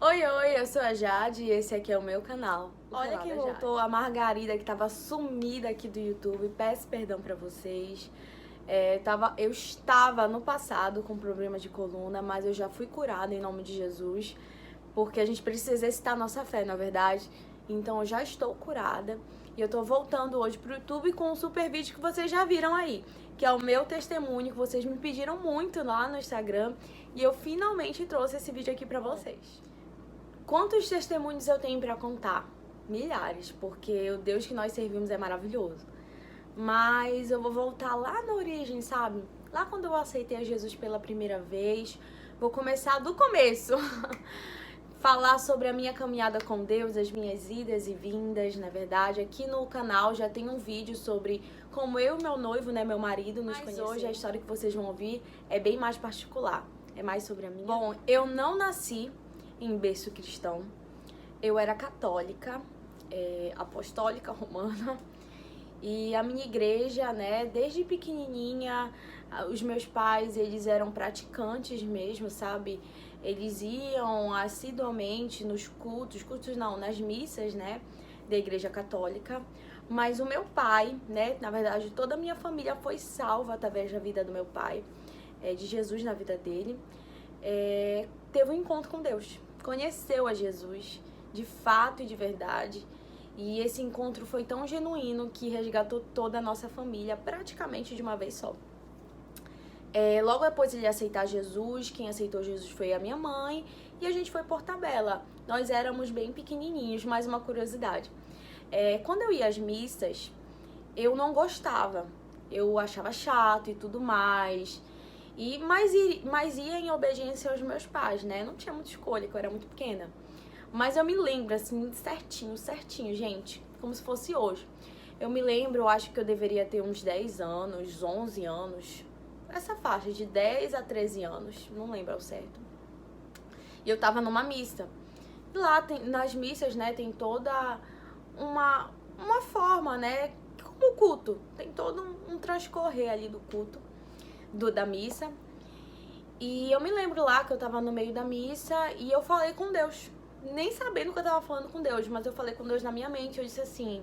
Oi, eu sou a Jade e esse aqui é o meu canal. Olha quem voltou, a Margarida, que tava sumida aqui do YouTube. Peço perdão pra vocês. Eu estava no passado com problema de coluna, mas eu já fui curada em nome de Jesus, porque a gente precisa exercitar a nossa fé, na verdade. Então eu já estou curada e eu tô voltando hoje pro YouTube com um super vídeo que vocês já viram aí, que é o meu testemunho, que vocês me pediram muito lá no Instagram, e eu finalmente trouxe esse vídeo aqui pra vocês. Quantos testemunhos eu tenho pra contar? Milhares, porque o Deus que nós servimos é maravilhoso. Mas eu vou voltar lá na origem, sabe? Lá quando eu aceitei a Jesus pela primeira vez. Vou começar do começo. Falar sobre a minha caminhada com Deus, as minhas idas e vindas, na verdade. Aqui no canal já tem um vídeo sobre como eu e meu noivo, né, meu marido, nos conhecemos. Hoje a história que vocês vão ouvir é bem mais particular. É mais sobre a minha. Bom, eu não nasci em berço cristão. Eu era católica, apostólica romana, e a minha igreja, né, desde pequenininha, os meus pais, eles eram praticantes mesmo, sabe? Eles iam assiduamente nos cultos não, nas missas, né, da igreja católica. Mas o meu pai, né, na verdade toda a minha família foi salva através da vida do meu pai, de Jesus na vida dele. Teve um encontro com Deus, conheceu a Jesus de fato e de verdade, e esse encontro foi tão genuíno que resgatou toda a nossa família praticamente de uma vez só. Logo depois de ele aceitar Jesus, quem aceitou Jesus foi a minha mãe, e a gente foi por tabela. Nós éramos bem pequenininhos. Mais uma curiosidade, quando eu ia às missas, eu não gostava, eu achava chato e tudo mais. Mas ia em obediência aos meus pais, né? Não tinha muita escolha, porque eu era muito pequena. Mas eu me lembro, assim, certinho, gente, como se fosse hoje. Eu me lembro, eu acho que eu deveria ter uns 10 anos, 11 anos. Essa faixa de 10 a 13 anos, não lembro ao certo. E eu tava numa missa. E lá, nas missas, né, tem toda uma forma, né? Como o culto. Tem todo um transcorrer ali do culto. Da missa. E eu me lembro lá que eu tava no meio da missa e eu falei com Deus, nem sabendo que eu tava falando com Deus, mas eu falei com Deus na minha mente. Eu disse assim: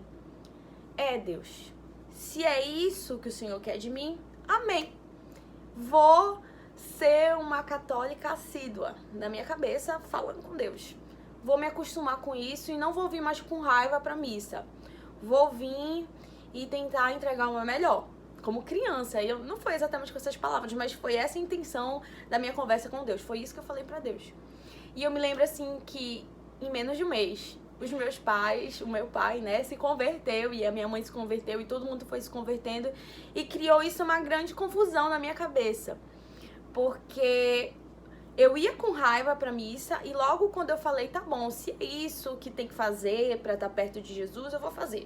Deus, se é isso que o Senhor quer de mim, amém. Vou ser uma católica assídua, na minha cabeça, falando com Deus. Vou me acostumar com isso e não vou vir mais com raiva pra missa. Vou vir e tentar entregar o meu melhor, como criança. E não foi exatamente com essas palavras, mas foi essa a intenção da minha conversa com Deus. Foi isso que eu falei pra Deus. E eu me lembro, assim, que em menos de um mês, os meus pais, o meu pai, né, se converteu, e a minha mãe se converteu, e todo mundo foi se convertendo, e criou isso uma grande confusão na minha cabeça. Porque eu ia com raiva pra missa, e logo quando eu falei, tá bom, se é isso que tem que fazer pra estar perto de Jesus, eu vou fazer.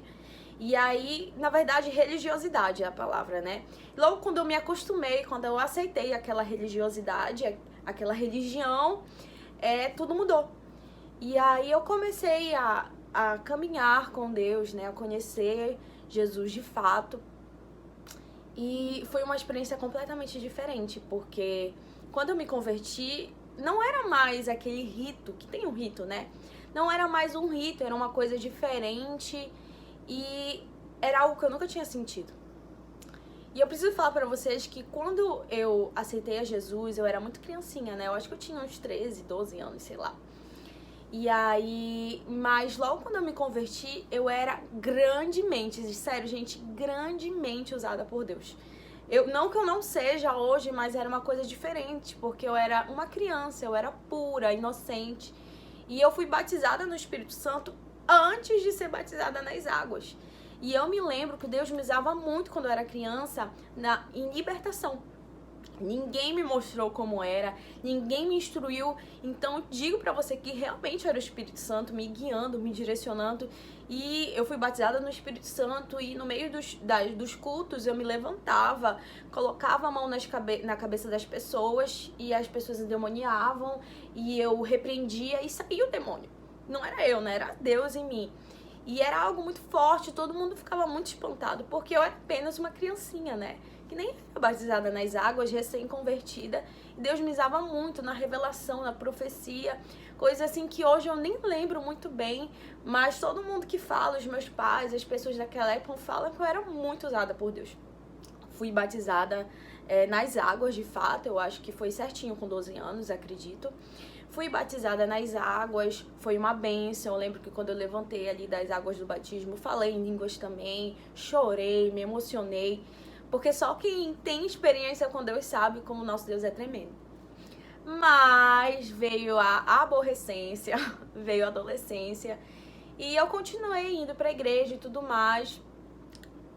E aí, na verdade, religiosidade é a palavra, né? Logo quando eu me acostumei, quando eu aceitei aquela religiosidade, aquela religião, tudo mudou. E aí eu comecei a caminhar com Deus, né? A conhecer Jesus de fato. E foi uma experiência completamente diferente, porque quando eu me converti, não era mais aquele rito, que tem um rito, né? Não era mais um rito, era uma coisa diferente. E era algo que eu nunca tinha sentido. E eu preciso falar pra vocês que quando eu aceitei a Jesus, eu era muito criancinha, né? Eu acho que eu tinha uns 13, 12 anos, sei lá. E aí, mas logo quando eu me converti, eu era grandemente, sério, gente, grandemente usada por Deus. Não que eu não seja hoje, mas era uma coisa diferente, porque eu era uma criança, eu era pura, inocente. E eu fui batizada no Espírito Santo antes de ser batizada nas águas. E eu me lembro que Deus me usava muito quando eu era criança em libertação. Ninguém me mostrou como era, ninguém me instruiu. Então digo pra você que realmente era o Espírito Santo me guiando, me direcionando. E eu fui batizada no Espírito Santo, e no meio dos cultos eu me levantava, colocava a mão na cabeça das pessoas, e as pessoas endemoniavam, e eu repreendia e saía o demônio. Não era eu, né? Era Deus em mim. E era algo muito forte, todo mundo ficava muito espantado, porque eu era apenas uma criancinha, né? Que nem era batizada nas águas, recém-convertida. E Deus me usava muito na revelação, na profecia. coisas assim que hoje eu nem lembro muito bem, mas todo mundo que fala, os meus pais, as pessoas daquela época falam que eu era muito usada por Deus. Fui batizada nas águas, de fato, eu acho que foi certinho com 12 anos, acredito. Fui batizada nas águas, foi uma bênção. Eu lembro que quando eu levantei ali das águas do batismo, falei em línguas também, chorei, me emocionei, porque só quem tem experiência com Deus sabe como o nosso Deus é tremendo. Mas veio a aborrecência, veio a adolescência, e eu continuei indo pra igreja e tudo mais.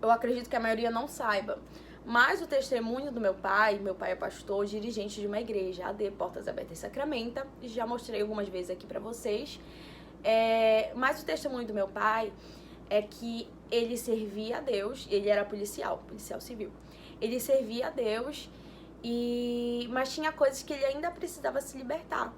Eu acredito que a maioria não saiba, mas o testemunho do meu pai é pastor, dirigente de uma igreja, AD, Portas Abertas Sacramento, já mostrei algumas vezes aqui pra vocês. Mas o testemunho do meu pai é que ele servia a Deus, ele era policial civil. Ele servia a Deus, mas tinha coisas que ele ainda precisava se libertar.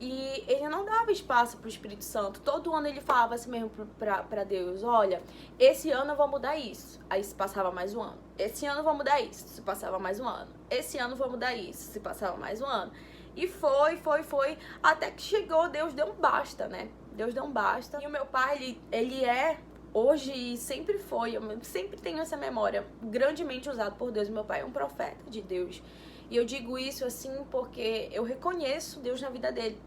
E ele não dava espaço pro Espírito Santo. Todo ano ele falava assim mesmo pra Deus: olha, esse ano eu vou mudar isso. Aí se passava mais um ano. Esse ano eu vou mudar isso. Se passava mais um ano. Esse ano eu vou mudar isso. Se passava mais um ano. E foi. Até que chegou, Deus deu um basta, né? Deus deu um basta. E o meu pai, ele é, hoje e sempre foi, eu sempre tenho essa memória, grandemente usado por Deus. Meu pai é um profeta de Deus. E eu digo isso assim porque eu reconheço Deus na vida dele.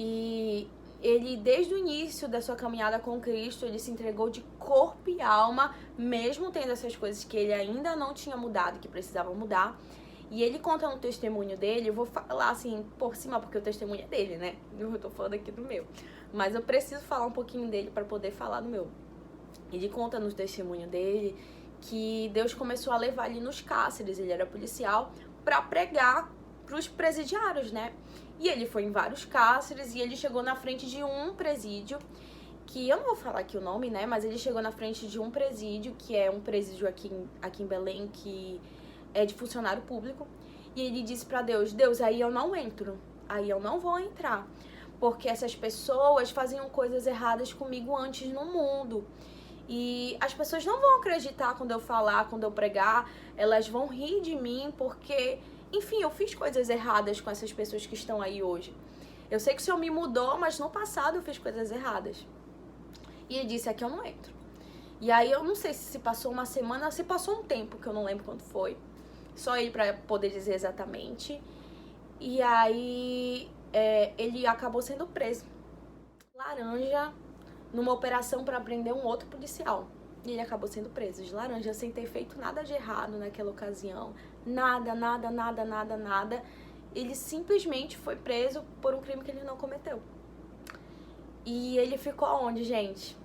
E ele, desde o início da sua caminhada com Cristo, ele se entregou de corpo e alma, mesmo tendo essas coisas que ele ainda não tinha mudado, que precisava mudar. E ele conta no testemunho dele, eu vou falar assim por cima, porque o testemunho é dele, né? Eu tô falando aqui do meu. Mas eu preciso falar um pouquinho dele para poder falar do meu. Ele conta no testemunho dele que Deus começou a levar ele nos cárceres, ele era policial, para pregar pros presidiários, né? E ele foi em vários cárceres e ele chegou na frente de um presídio, que eu não vou falar aqui o nome, né? Mas ele chegou na frente de um presídio, que é um presídio aqui em Belém, que é de funcionário público. E ele disse pra Deus: Deus, aí eu não entro, aí eu não vou entrar, porque essas pessoas faziam coisas erradas comigo antes no mundo. E as pessoas não vão acreditar quando eu falar, quando eu pregar, elas vão rir de mim, porque, enfim, eu fiz coisas erradas com essas pessoas que estão aí hoje. Eu sei que o Senhor me mudou, mas no passado eu fiz coisas erradas. E ele disse: aqui eu não entro. E aí eu não sei se passou uma semana, se passou um tempo, que eu não lembro quanto foi. Só ele pra poder dizer exatamente. E aí ele acabou sendo preso. Laranja, numa operação para prender um outro policial. E ele acabou sendo preso de laranja, sem ter feito nada de errado naquela ocasião. Nada. Ele simplesmente foi preso por um crime que ele não cometeu. E ele ficou aonde, gente?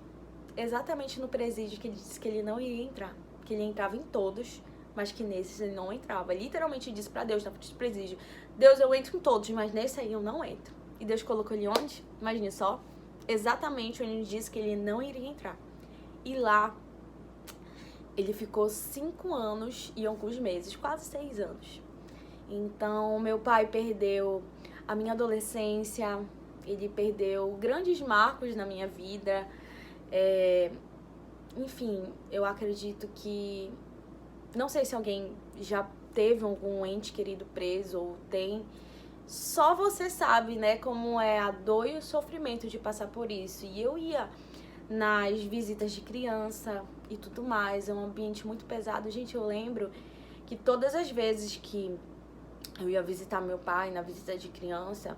Exatamente no presídio que ele disse que ele não iria entrar. Que ele entrava em todos, mas que nesses ele não entrava. Literalmente disse pra Deus, na frente do presídio: Deus, eu entro em todos, mas nesse aí eu não entro. E Deus colocou ele onde? Imagine só. Exatamente onde ele disse que ele não iria entrar. E lá, ele ficou 5 anos e alguns meses, quase 6 anos. Então, meu pai perdeu a minha adolescência, ele perdeu grandes marcos na minha vida. Enfim, eu acredito que... Não sei se alguém já teve algum ente querido preso ou tem... Só você sabe, né, como é a dor e o sofrimento de passar por isso. E eu ia nas visitas de criança e tudo mais, é um ambiente muito pesado. Gente, eu lembro que todas as vezes que eu ia visitar meu pai na visita de criança,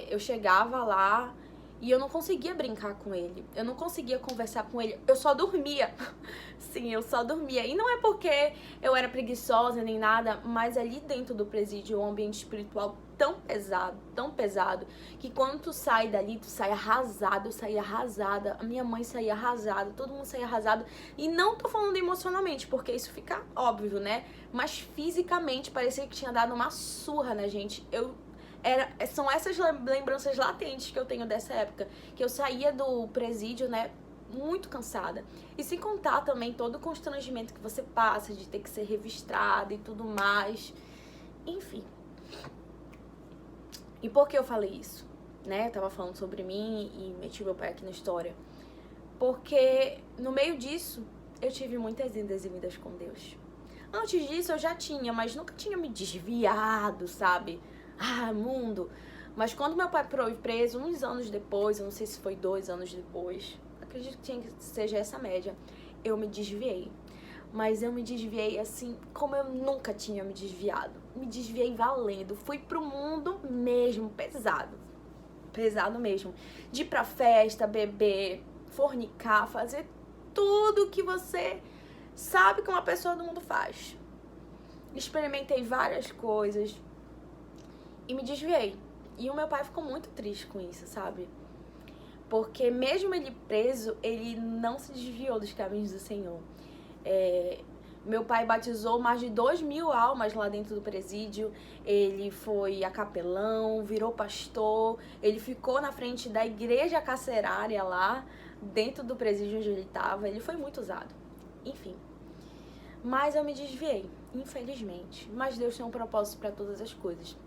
eu chegava lá e eu não conseguia brincar com ele, eu não conseguia conversar com ele, eu só dormia. Sim, eu só dormia. E não é porque eu era preguiçosa nem nada, mas ali dentro do presídio é um ambiente espiritual tão pesado, que quando tu sai dali, tu sai arrasado. Eu saía arrasada, a minha mãe saía arrasada, todo mundo saía arrasado. E não tô falando emocionalmente, porque isso fica óbvio, né? Mas fisicamente parecia que tinha dado uma surra na gente. São essas lembranças latentes que eu tenho dessa época, que eu saía do presídio, né, muito cansada. E sem contar também todo o constrangimento que você passa de ter que ser registrada e tudo mais. Enfim. E por que eu falei isso? Né? Eu tava falando sobre mim e meti meu pai aqui na história. Porque no meio disso, eu tive muitas indas e vindas com Deus. Antes disso eu já tinha, mas nunca tinha me desviado, sabe? Ah, mundo, Mas quando meu pai foi preso, uns anos depois, eu não sei se foi 2 anos depois, acredito que tinha que seja essa média, eu me desviei. Mas eu me desviei assim como eu nunca tinha me desviado. Me desviei valendo. Fui pro mundo mesmo, pesado. Pesado mesmo. De ir pra festa, beber, fornicar, fazer tudo que você sabe que uma pessoa do mundo faz. Experimentei várias coisas e me desviei. E o meu pai ficou muito triste com isso, sabe? Porque mesmo ele preso, ele não se desviou dos caminhos do Senhor. Meu pai batizou mais de 2.000 almas lá dentro do presídio. Ele foi a capelão, virou pastor. Ele ficou na frente da igreja carcerária lá, dentro do presídio onde ele estava. Ele foi muito usado. Enfim. Mas eu me desviei, infelizmente. Mas Deus tem um propósito para todas as coisas.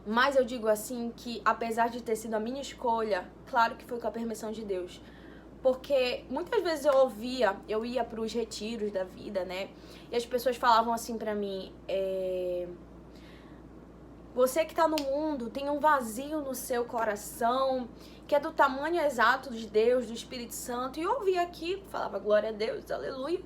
Mas eu digo assim que, apesar de ter sido a minha escolha, claro que foi com a permissão de Deus. Porque muitas vezes eu ia para os retiros da vida, né? E as pessoas falavam assim pra mim, você que tá no mundo tem um vazio no seu coração, que é do tamanho exato de Deus, do Espírito Santo. E eu ouvia aqui, falava glória a Deus, aleluia.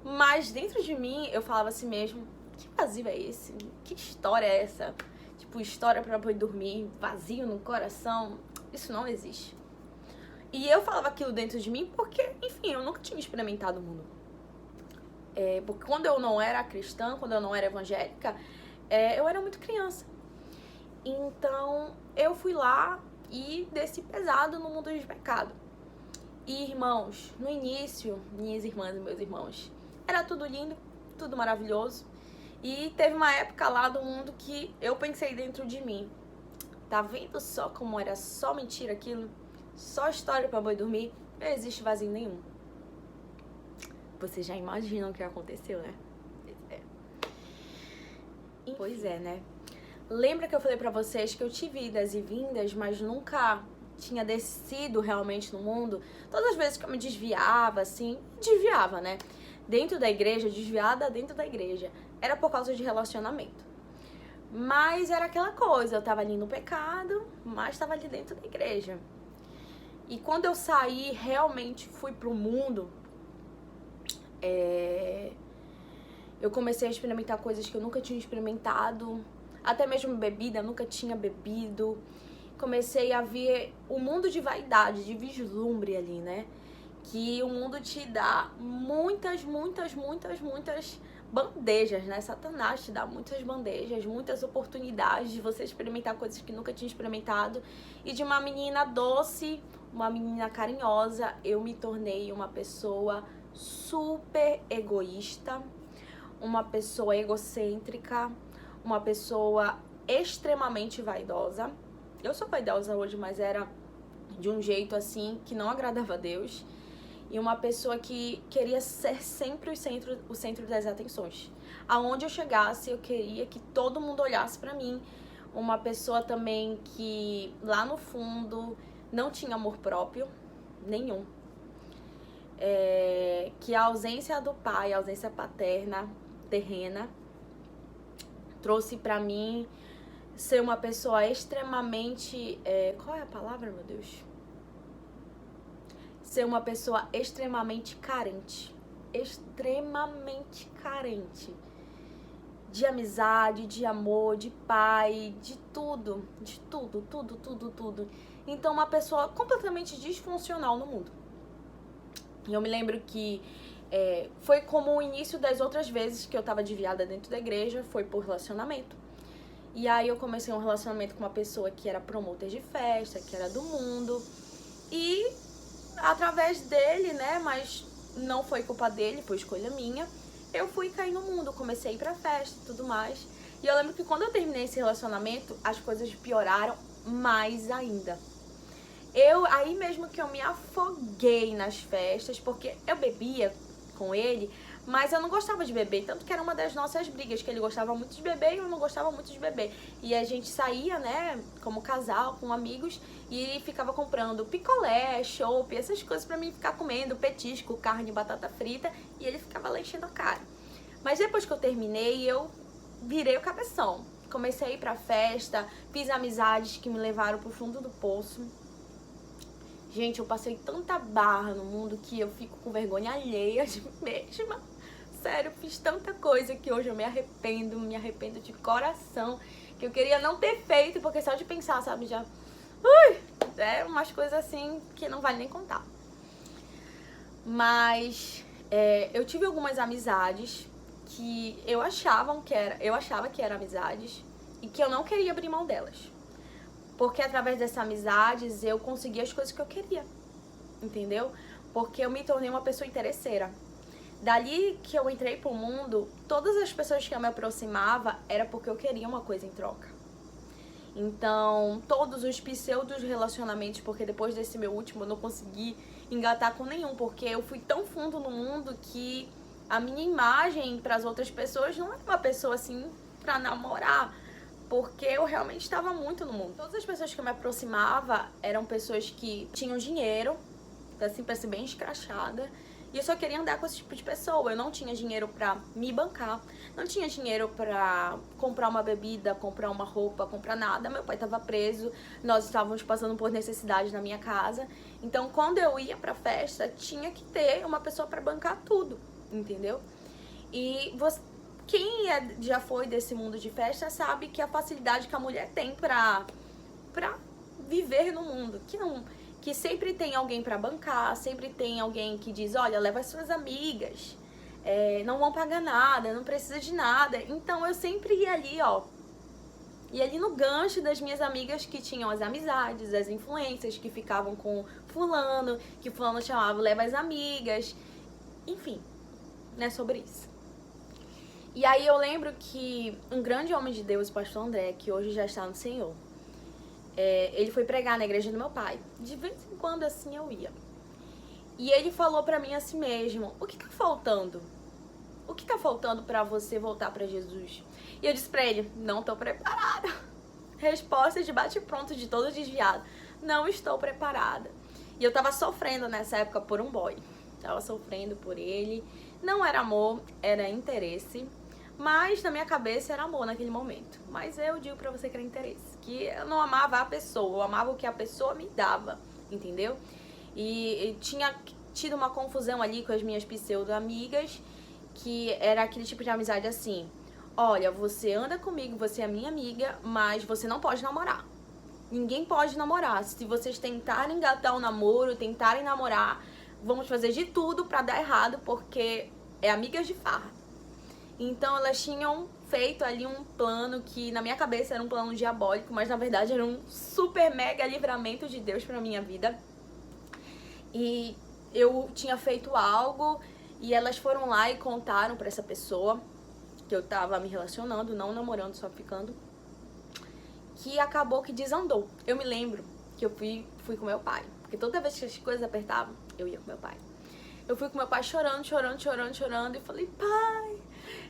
Mas dentro de mim eu falava assim mesmo, que vazio é esse? Que história é essa? Tipo, história pra poder dormir, vazio no coração, isso não existe. E eu falava aquilo dentro de mim porque, enfim, eu nunca tinha experimentado o mundo. Porque quando eu não era cristã, quando eu não era evangélica, eu era muito criança. Então, eu fui lá e desci pesado no mundo de pecado. E, irmãos, no início, minhas irmãs e meus irmãos, era tudo lindo, tudo maravilhoso. E teve uma época lá do mundo que eu pensei dentro de mim, tá vendo só como era só mentira aquilo? Só história pra boi dormir, não existe vazio nenhum. Vocês já imaginam o que aconteceu, né? Pois é, né? Lembra que eu falei pra vocês que eu tive idas e vindas, mas nunca tinha descido realmente no mundo? Todas as vezes que eu me desviava, assim, desviava, né? Dentro da igreja, desviada dentro da igreja, era por causa de relacionamento. Mas era aquela coisa, eu tava ali no pecado, mas tava ali dentro da igreja. E quando eu saí, realmente fui pro mundo, eu comecei a experimentar coisas que eu nunca tinha experimentado, até mesmo bebida, eu nunca tinha bebido. Comecei a ver o mundo de vaidade, de vislumbre ali, né? Que o mundo te dá muitas bandejas, né? Satanás te dá muitas bandejas, muitas oportunidades de você experimentar coisas que nunca tinha experimentado. E de uma menina doce, uma menina carinhosa, eu me tornei uma pessoa super egoísta, uma pessoa egocêntrica, uma pessoa extremamente vaidosa. Eu sou vaidosa hoje, mas era de um jeito assim que não agradava a Deus. E uma pessoa que queria ser sempre o centro das atenções. Aonde eu chegasse, eu queria que todo mundo olhasse pra mim. Uma pessoa também que lá no fundo não tinha amor próprio nenhum. Que a ausência do pai, a ausência paterna, terrena, trouxe pra mim ser uma pessoa extremamente... qual é a palavra, meu Deus? Ser uma pessoa extremamente carente. Extremamente carente. De amizade, de amor, de pai, de tudo. De tudo. Então, uma pessoa completamente disfuncional no mundo. E eu me lembro que foi como o início das outras vezes que eu tava desviada dentro da igreja, foi por relacionamento. E aí eu comecei um relacionamento com uma pessoa que era promotor de festa, que era do mundo. E através dele, né, mas não foi culpa dele, foi escolha minha, eu fui cair no mundo, comecei a ir pra festa e tudo mais. E eu lembro que quando eu terminei esse relacionamento, as coisas pioraram mais ainda. Aí mesmo que eu me afoguei nas festas, porque eu bebia com ele, mas eu não gostava de beber, tanto que era uma das nossas brigas, que ele gostava muito de beber e eu não gostava muito de beber. E a gente saía, né, como casal, com amigos, e ficava comprando picolé, chopp, essas coisas pra mim ficar comendo, petisco, carne, batata frita, e ele ficava lá enchendo a cara. Mas depois que eu terminei, eu virei o cabeção. comecei a ir pra festa, fiz amizades que me levaram pro fundo do poço. Gente, eu passei tanta barra no mundo que eu fico com vergonha alheia de mim mesma. Sério, eu fiz tanta coisa que hoje eu me arrependo de coração, que eu queria não ter feito, porque só de pensar, sabe, já... é umas coisas assim que não vale nem contar. Mas eu tive algumas amizades que eu achava que eram amizades e que eu não queria abrir mão delas. Porque através dessas amizades eu consegui as coisas que eu queria, entendeu? Porque eu me tornei uma pessoa interesseira. Dali que eu entrei pro mundo, todas as pessoas que eu me aproximava era porque eu queria uma coisa em troca. Então, todos os pseudos relacionamentos, porque depois desse meu último eu não consegui engatar com nenhum, porque eu fui tão fundo no mundo que a minha imagem para as outras pessoas não era uma pessoa assim pra namorar, porque eu realmente estava muito no mundo. Todas as pessoas que eu me aproximava eram pessoas que tinham dinheiro, assim, pra ser bem escrachada, e eu só queria andar com esse tipo de pessoa. Eu não tinha dinheiro pra me bancar, não tinha dinheiro pra comprar uma bebida, comprar uma roupa, comprar nada. Meu pai tava preso, nós estávamos passando por necessidade na minha casa. Então, quando eu ia pra festa, tinha que ter uma pessoa pra bancar tudo, entendeu? E quem já foi desse mundo de festa sabe que a facilidade que a mulher tem pra viver no mundo, que sempre tem alguém pra bancar, sempre tem alguém que diz, olha, leva as suas amigas, não vão pagar nada, não precisa de nada. Então eu sempre ia ali, ia ali no gancho das minhas amigas que tinham as amizades, as influências, que ficavam com fulano, que fulano chamava, leva as amigas, enfim, não é sobre isso. E aí eu lembro que um grande homem de Deus, o pastor André, que hoje já está no Senhor, ele foi pregar na igreja do meu pai. De vez em quando assim eu ia. E ele falou pra mim assim mesmo, o que tá faltando? O que tá faltando pra você voltar pra Jesus? E eu disse pra ele, não tô preparada. Resposta de bate-pronto de todo desviado. Não estou preparada. E eu tava sofrendo nessa época por um boy. Tava sofrendo por ele. Não era amor, era interesse. Mas na minha cabeça era amor naquele momento. Mas eu digo pra você que era interesse. Que eu não amava a pessoa, eu amava o que a pessoa me dava, entendeu? E tinha tido uma confusão ali com as minhas pseudo-amigas, que era aquele tipo de amizade assim, olha, você anda comigo, você é minha amiga, mas você não pode namorar. Ninguém pode namorar. Se vocês tentarem engatar um namoro, tentarem namorar, vamos fazer de tudo pra dar errado, porque é amigas de farra. Então elas tinham feito ali um plano que na minha cabeça era um plano diabólico, mas na verdade era um super mega livramento de Deus pra minha vida. E eu tinha feito algo e elas foram lá e contaram pra essa pessoa que eu tava me relacionando, não namorando, só ficando, que acabou que desandou. Eu me lembro que eu fui com meu pai, porque toda vez que as coisas apertavam, eu ia com meu pai. Eu fui com meu pai chorando e falei, pai,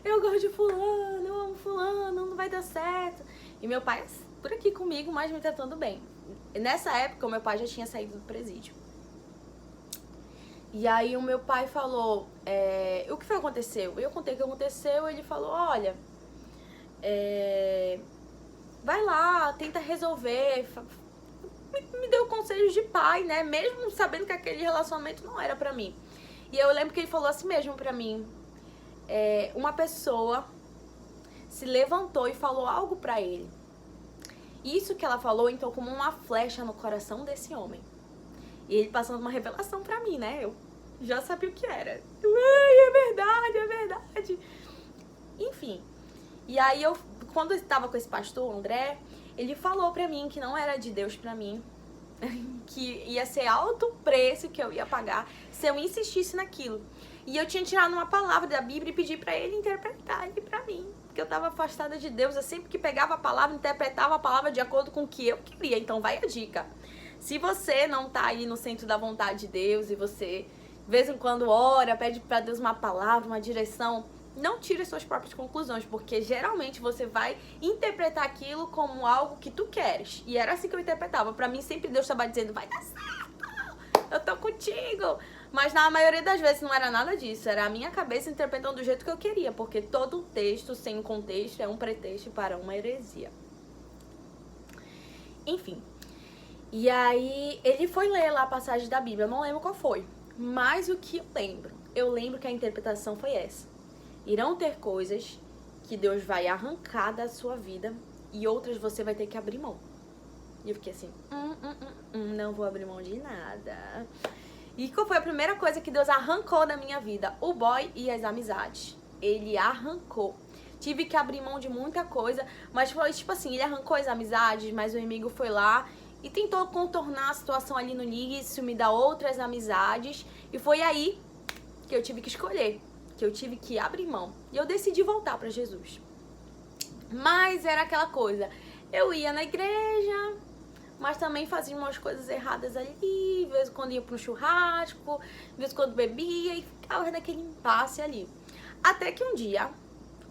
eu gosto de fulano, eu amo fulano, não vai dar certo. E meu pai por aqui comigo, mas me tratando bem. E nessa época o meu pai já tinha saído do presídio. E aí o meu pai falou, o que foi que aconteceu? Eu contei o que aconteceu, ele falou, olha, vai lá, tenta resolver. Me deu conselhos de pai, né? Mesmo sabendo que aquele relacionamento não era pra mim. E eu lembro que ele falou assim mesmo pra mim, uma pessoa se levantou e falou algo pra ele. Isso que ela falou entrou como uma flecha no coração desse homem. E ele passando uma revelação pra mim, né? Eu já sabia o que era. É verdade, é verdade. Enfim. E aí quando eu estava com esse pastor, André, ele falou pra mim que não era de Deus pra mim, que ia ser alto o preço que eu ia pagar se eu insistisse naquilo. E eu tinha tirado uma palavra da Bíblia e pedi pra ele interpretar ele pra mim, porque eu tava afastada de Deus. Eu sempre que pegava a palavra, interpretava a palavra de acordo com o que eu queria. Então vai a dica. Se você não tá aí no centro da vontade de Deus e você de vez em quando ora, pede pra Deus uma palavra, uma direção, não tire suas próprias conclusões, porque geralmente você vai interpretar aquilo como algo que tu queres. E era assim que eu interpretava. Pra mim sempre Deus estava dizendo, vai dar certo, eu tô contigo. Mas na maioria das vezes não era nada disso, era a minha cabeça interpretando do jeito que eu queria, porque todo texto sem contexto é um pretexto para uma heresia. Enfim. E aí ele foi ler lá a passagem da Bíblia, eu não lembro qual foi, mas o que eu lembro que a interpretação foi essa. Irão ter coisas que Deus vai arrancar da sua vida e outras você vai ter que abrir mão. E eu fiquei assim, não vou abrir mão de nada. E qual foi a primeira coisa que Deus arrancou da minha vida? O boy e as amizades. Ele arrancou. Tive que abrir mão de muita coisa, mas foi tipo assim, ele arrancou as amizades, mas o inimigo foi lá e tentou contornar a situação ali no início, me dar outras amizades. E foi aí que eu tive que escolher, que eu tive que abrir mão. E eu decidi voltar para Jesus. Mas era aquela coisa, eu ia na igreja, mas também fazia umas coisas erradas ali, de vez em quando ia pro churrasco, de vez em quando bebia e ficava naquele impasse ali. Até que um dia,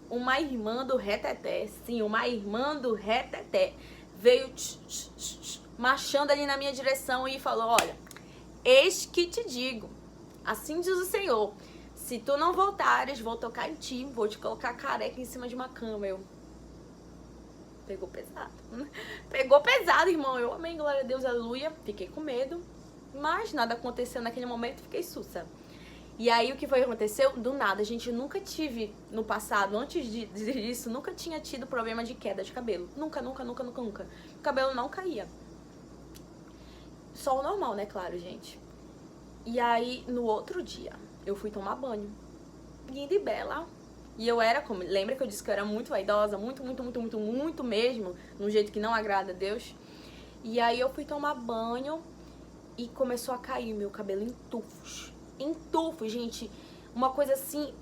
uma irmã do reteté, sim, uma irmã do reteté, veio marchando ali na minha direção e falou, olha, eis que te digo, assim diz o Senhor, se tu não voltares, vou tocar em ti, vou te colocar careca em cima de uma cama. Eu... Pegou pesado. Pegou pesado, irmão. Eu amei, glória a Deus, aleluia. Fiquei com medo, mas nada aconteceu naquele momento, fiquei sussa. E aí o que foi que aconteceu? Do nada, a gente nunca tive no passado, antes disso, nunca tinha tido problema de queda de cabelo. Nunca. O cabelo não caía. Só o normal, né, claro, gente. E aí, no outro dia, eu fui tomar banho. Linda e bela. E eu era, como lembra que eu disse que eu era muito vaidosa, muito mesmo, num jeito que não agrada a Deus. E aí eu fui tomar banho e começou a cair meu cabelo em tufos. Em tufos, gente, uma coisa assim,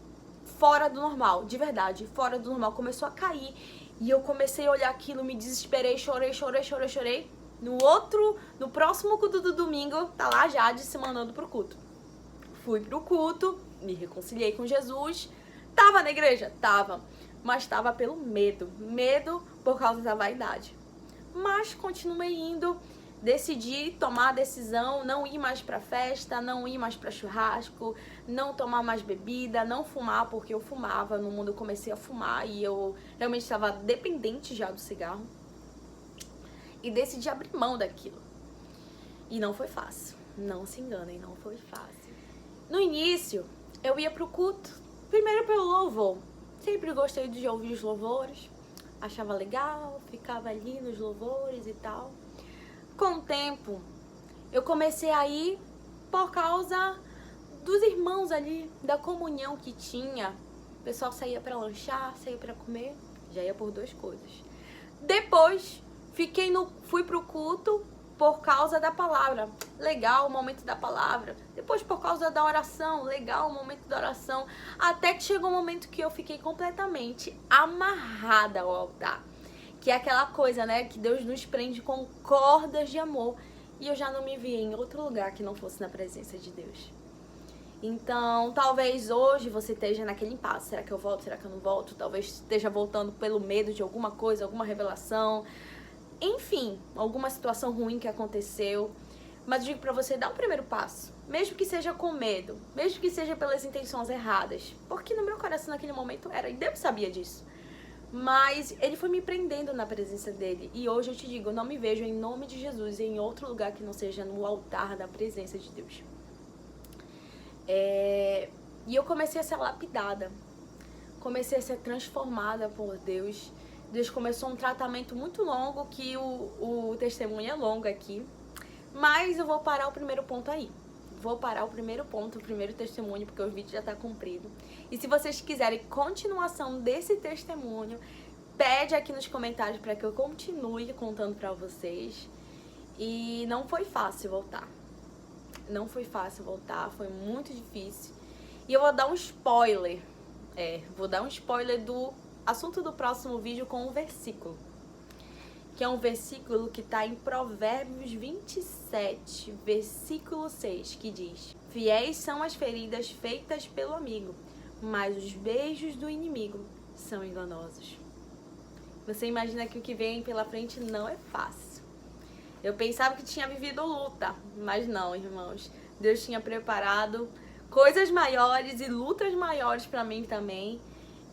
fora do normal, de verdade, fora do normal. Começou a cair e eu comecei a olhar aquilo, me desesperei, chorei. No próximo culto do domingo, tá lá Jade se mandando pro culto. Fui pro culto, me reconciliei com Jesus. Tava na igreja? Tava. Mas tava pelo medo. Medo por causa da vaidade. Mas continuei indo. Decidi tomar a decisão, não ir mais pra festa, não ir mais pra churrasco, não tomar mais bebida, não fumar, porque eu fumava. No mundo eu comecei a fumar e eu realmente estava dependente já do cigarro. E decidi abrir mão daquilo. E não foi fácil. Não se enganem, não foi fácil. No início, eu ia pro culto. Primeiro pelo louvor. Sempre gostei de ouvir os louvores. Achava legal, ficava ali nos louvores e tal. Com o tempo, eu comecei a ir por causa dos irmãos ali, da comunhão que tinha. O pessoal saía pra lanchar, saía pra comer. Já ia por duas coisas. Depois, fui pro culto por causa da palavra. Legal o momento da palavra. Depois por causa da oração. Legal o momento da oração. Até que chegou um momento que eu fiquei completamente amarrada ao altar. Que é aquela coisa, né? Que Deus nos prende com cordas de amor. E eu já não me via em outro lugar que não fosse na presença de Deus. Então, talvez hoje você esteja naquele impasse. Será que eu volto? Será que eu não volto? Talvez esteja voltando pelo medo de alguma coisa, alguma revelação. Enfim, alguma situação ruim que aconteceu. Mas eu digo pra você, dá o primeiro passo. Mesmo que seja com medo. Mesmo que seja pelas intenções erradas. Porque no meu coração naquele momento era. E Deus sabia disso. Mas ele foi me prendendo na presença dele. E hoje eu te digo, eu não me vejo em nome de Jesus em outro lugar que não seja no altar da presença de Deus. E eu comecei a ser lapidada. Comecei a ser transformada por Deus. Deus começou um tratamento muito longo, que o testemunho é longo aqui. Mas eu vou parar o primeiro ponto aí. Vou parar o primeiro ponto, o primeiro testemunho, porque o vídeo já tá comprido. E se vocês quiserem continuação desse testemunho, pede aqui nos comentários para que eu continue contando pra vocês. E não foi fácil voltar. Não foi fácil voltar, foi muito difícil. E eu vou dar um spoiler. Vou dar um spoiler do assunto do próximo vídeo com um versículo. Que é um versículo que está em Provérbios 27, versículo 6, que diz: fiéis são as feridas feitas pelo amigo, mas os beijos do inimigo são enganosos. Você imagina que o que vem pela frente não é fácil. Eu pensava que tinha vivido luta, mas não, irmãos. Deus tinha preparado coisas maiores e lutas maiores pra mim também.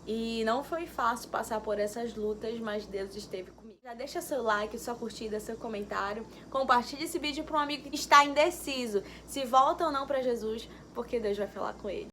E não foi fácil passar por essas lutas, mas Deus esteve comigo. Já deixa seu like, sua curtida, seu comentário. Compartilhe esse vídeo para um amigo que está indeciso se volta ou não para Jesus, porque Deus vai falar com ele.